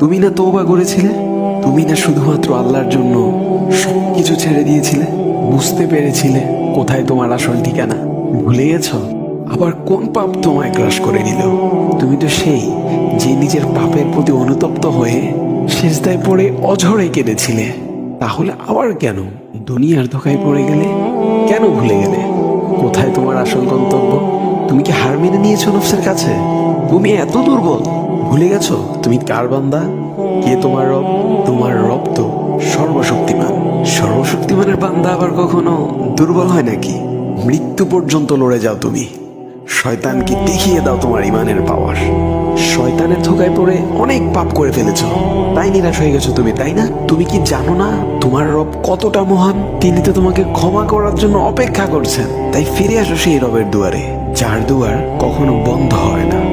তুমি না তওবা করেছিলে? তুমি না শুধুমাত্র আল্লাহর জন্য সবকিছু ছেড়ে দিয়েছিলে? বুঝতে পেরেছিলে কোথায় তোমার আসল ঠিকানা? ভুলে গেছ? আবার কোন পাপ তোমায় গ্রাস করে নিল? তুমি তো সেই যে নিজের পাপের প্রতি অনুতপ্ত হয়ে সিজদায় পড়ে অঝরে কেঁদেছিলে। তাহলে আবার কেন দুনিয়ার ধোঁকায় পড়ে গেলে? কেন ভুলে গেলে কোথায় তোমার আসল গন্তব্য? তুমি কি হার মেনে নিয়েছো নফসের কাছে? তুমি এত দুর্বল? ভুলে গেছো তুমি কার বান্দা? কে তোমার রব? তোমার রব তো সর্বশক্তিমান। সর্বশক্তিমানের বান্দা আবার কখনো দুর্বল হয় নাকি? মৃত্যু পর্যন্ত লড়ে যাও তুমি। শয়তানকে দেখিয়ে দাও তোমার ইমানের পাওয়ার। শয়তানের ধোকায় পড়ে অনেক পাপ করে ফেলেছ, তাই নিরাশ হয়ে গেছো তুমি, তাই না? তুমি কি জানো না তোমার রব কতটা মহান? তিনি তো তোমাকে ক্ষমা করার জন্য অপেক্ষা করছেন। তাই ফিরে আসো সেই রবের দুয়ারে, যার দুয়ার কখনো বন্ধ হয় না।